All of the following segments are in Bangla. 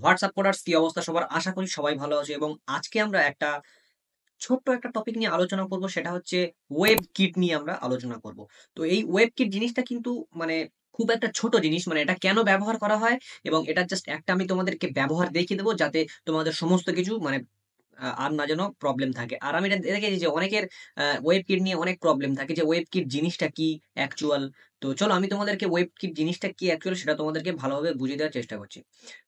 হোয়াটসঅ্যাপ কোডার্স কি অবস্থা সবার? আশা করি সবাই ভালো আছে এবং আজকে আমরা একটা ছোট্ট একটা টপিক নিয়ে আলোচনা করব, সেটা হচ্ছে ওয়েব কিট নিয়ে আমরা আলোচনা করব। তো এই ওয়েব কিট জিনিসটা কিন্তু মানে খুব একটা ছোট জিনিস, মানে এটা কেন ব্যবহার করা হয় এবং এটা জাস্ট একটা আমি তোমাদেরকে ব্যবহার দেখিয়ে দেবো, যাতে তোমাদের সমস্ত কিছু মানে আর না যেন প্রবলেম থাকে। আর আমি এটা দেখেছি যে অনেকের ওয়েব কিট নিয়ে অনেক প্রবলেম থাকে, যে ওয়েব কিট জিনিসটা কি অ্যাকচুয়াল। তো চলো আমি তোমাদেরকে ওয়েব কিট জিনিসটা কি অ্যাকচুয়াল সেটা তোমাদেরকে ভালোভাবে বুঝিয়ে দেওয়ার চেষ্টা করছি।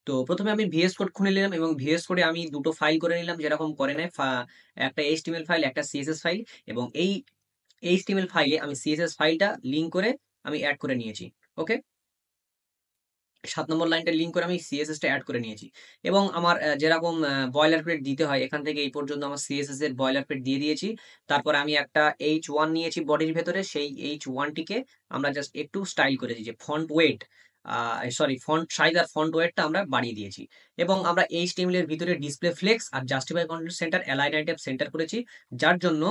তো প্রথমে আমি ভিএস কোড খুলে নিলাম এবং ভিএস কোডে আমি দুটো ফাইল করে নিলাম, যেরকম করে নেয় একটা এইচটিএমএল ফাইল, একটা সিএসএস ফাইল। এবং এই এইচটিএমএল ফাইলে আমি সিএসএস ফাইলটা লিঙ্ক করে আমি অ্যাড করে নিয়েছি। ওকে, 7 নম্বর লাইনটা লিঙ্ক করে আমি সিএসএস টা অ্যাড করে নিয়েছি। এবং আমার যেরকম বয়লার প্লেট দিতে হয়, এখান থেকে এই পর্যন্ত আমার সিএসএস এর বয়লার প্লেট দিয়ে দিয়েছি। তারপর আমি একটা H1 নিয়েছি বডির ভেতরে, সেই H1 টিকে আমরা জাস্ট একটু স্টাইল করেছি, যে font weight sorry font size আর ফন্ট ওয়েটটা আমরা বাড়িয়ে দিয়েছি। এবং আমরা এইচটিএমএল এর ভিতরে ডিসপ্লে ফ্লেক্স আর justify content centre align item centre করেছি, যার জন্য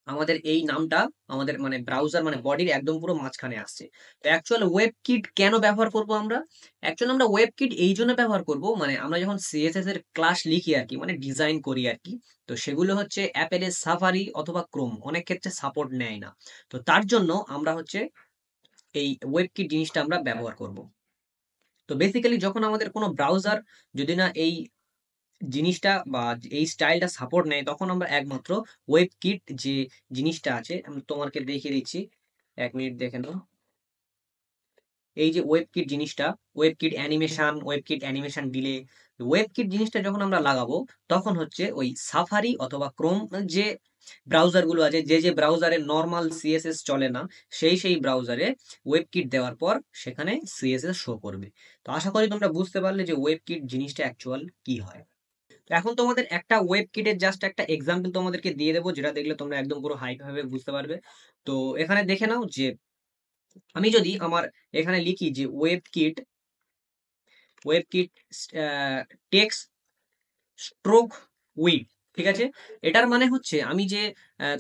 আমাদের এই নামটা আমাদের মানে ব্রাউজার মানে বডির একদম পুরো মাঝখানে আসছে। তো অ্যাকচুয়াল ওয়েব কিট কেন ব্যবহার করব আমরা? অ্যাকচুয়ালি আমরা ওয়েব কিট এই জন্য ব্যবহার করব, মানে আমরা যখন সিএসএস এর ক্লাস লিখি আর কি, মানে ডিজাইন করি আর কি, তো সেগুলো হচ্ছে অ্যাপেলের সাফারি অথবা ক্রোম অনেক ক্ষেত্রে সাপোর্ট নেয় না। তো তার জন্য আমরা হচ্ছে এই ওয়েব কিট জিনিসটা আমরা ব্যবহার করব। তো বেসিক্যালি যখন আমাদের কোনো ব্রাউজার যদি না এই জিনিসটা বা এই স্টাইলটা সাপোর্ট নেয়, তখন আমরা একমাত্র ওয়েব কিট যে জিনিসটা আছে আমি তোমাকে দেখিয়ে দিচ্ছি, 1 মিনিট দেখে নাও। এই যে ওয়েব কিট জিনিসটা, web kit animation, web kit animation delay, web kit জিনিসটা যখন আমরা লাগাবো, তখন হচ্ছে ওই সাফারি অথবা ক্রোম যে ব্রাউজার গুলো আছে, যে ব্রাউজারে নর্মাল সিএসএস চলে না, সেই ব্রাউজারে ওয়েব কিট দেওয়ার পর সেখানে সিএসএস শো করবে। তো আশা করি তোমরা বুঝতে পারলে যে ওয়েব কিট জিনিসটা অ্যাকচুয়াল কি হয়। তো এখন তোমাদের একটা ওয়েব কিটের জাস্ট একটা এক্সাম্পল তোমাদেরকে দিয়ে দেবো, যেটা দেখলে তোমরা একদম পুরো হাইট ভাবে বুঝতে পারবে। তো এখানে দেখে নাও যে আমি যদি আমার এখানে লিখি যে webkit text stroke width, ঠিক আছে। এটার মানে হচ্ছে আমি যে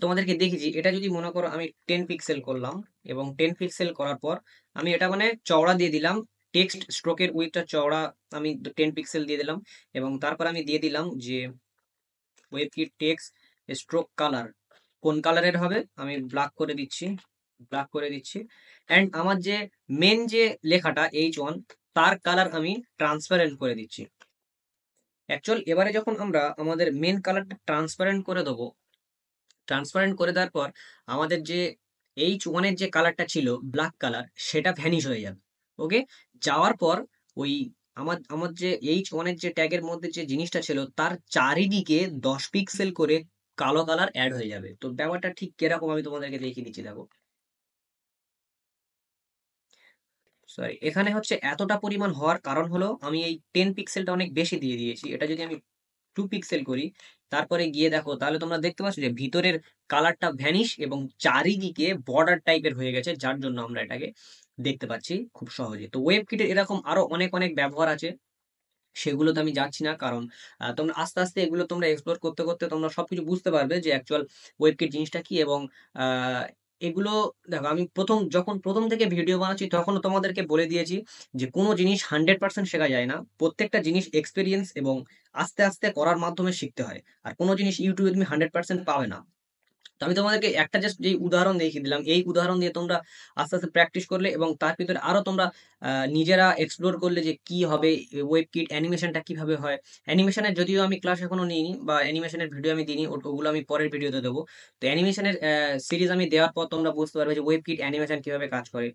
তোমাদেরকে দেখেছি, এটা যদি মনে করো আমি 10 পিক্সেল করলাম এবং 10 পিক্সেল করার পর আমি এটা মানে চওড়া দিয়ে দিলাম, টেক্সট স্ট্রোকের উইডটা চওড়া আমি 10 পিক্সেল দিয়ে দিলাম। এবং তারপর আমি দিয়ে দিলাম যে web kit text stroke colour কোন কালারের হবে, আমি ব্ল্যাক করে দিচ্ছি। অ্যান্ড আমার যে মেন যে লেখাটা H1, তার কালার আমি ট্রান্সপারেন্ট করে দিচ্ছি। অ্যাকচুয়াল এবারে যখন আমরা আমাদের মেন কালারটা ট্রান্সপারেন্ট করে দেবো, ট্রান্সপারেন্ট করে দেওয়ার পর আমাদের যে H1 এর যে কালারটা ছিল ব্ল্যাক কালার, সেটা ভ্যানিশ হয়ে যাবে। ওকে, যাওয়ার পর ওই আমার আমার যে H1 এর যে ট্যাগের মধ্যে যে জিনিসটা ছিল, তার চারিদিকে 10 পিক্সেল করে কালো কালার অ্যাড হয়ে যাবে। তো ব্যাপারটা ঠিক কিরকম আমি তোমাদেরকে দেখিয়ে দিচ্ছি, দেখো। সরি, এখানে হচ্ছে এতটা পরিমাণ হওয়ার কারণ হলো আমি এই 10 পিক্সেলটা অনেক বেশি দিয়ে দিয়েছি। এটা যদি আমি 2 পিক্সেল করি, তারপরে গিয়ে দেখো, তাহলে তোমরা দেখতে পাচ্ছ যে ভিতরের কালারটা ভ্যানিশ এবং চারিদিকে বর্ডার টাইপের হয়ে গেছে, যার জন্য আমরা এটাকে দেখতে পাচ্ছি খুব সহজে। তো ওয়েব কিটের এরকম আরো অনেক অনেক ব্যবহার আছে, সেগুলোতে আমি যাচ্ছি না, কারণ তোমরা আস্তে আস্তে এগুলো তোমরা এক্সপ্লোর করতে করতে তোমরা সবকিছু বুঝতে পারবে যে অ্যাকচুয়াল ওয়েব কিট জিনিসটা কি। এবং আহ, এগুলো দেখো, আমি যখন প্রথম থেকে ভিডিও বানাচ্ছি তখন তোমাদেরকে বলে দিয়েছি যে কোনো জিনিস 100% শেখা যায় না, প্রত্যেকটা জিনিস এক্সপিরিয়েন্স এবং আস্তে আস্তে করার মাধ্যমে শিখতে হয়। আর কোনো জিনিস ইউটিউবে তুমি 100% পাবে না। তো আমি তোমাদেরকে একটা জাস্ট যে উদাহরণ দেখিয়ে দিলাম, এই উদাহরণ দিয়ে তোমরা আস্তে আস্তে প্র্যাকটিস করলে এবং তার ভিতরে আরো তোমরা নিজেরা এক্সপ্লোর করলে যে কি হবে, ওয়েব কিট অ্যানিমেশনটা কিভাবে হয়। অ্যানিমেশনের যদিও আমি ক্লাস এখনো নিইনি বা অ্যানিমেশনের ভিডিও আমি দিইনি, ওগুলো আমি পরের ভিডিওতে দেবো। তো অ্যানিমেশনের সিরিজ আমি দেওয়ার পর তোমরা বুঝতে পারবে যে ওয়েব কিট অ্যানিমেশন কিভাবে কাজ করে।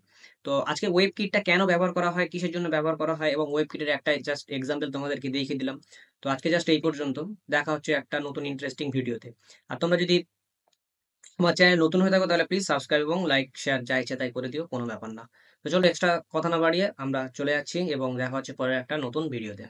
তো আজকে ওয়েব কিটটা কেন ব্যবহার করা হয়, কিসের জন্য ব্যবহার করা হয় এবং ওয়েব কিটের একটা জাস্ট এক্সাম্পল তোমাদেরকে দেখিয়ে দিলাম। তো আজকে জাস্ট এই পর্যন্ত, দেখা হচ্ছে একটা নতুন ইন্টারেস্টিং ভিডিওতে। আর তোমরা যদি আমার চ্যানেল নতুন হয়ে থাকো, তাহলে প্লিজ সাবস্ক্রাইব এবং লাইক শেয়ার যা ইচ্ছা তাই করে দিও, কোনো ব্যাপার না। তো চলো এক্সট্রা কথা না বাড়িয়ে আমরা চলে যাচ্ছি এবং দেখা হচ্ছে পরের একটা নতুন ভিডিওতে।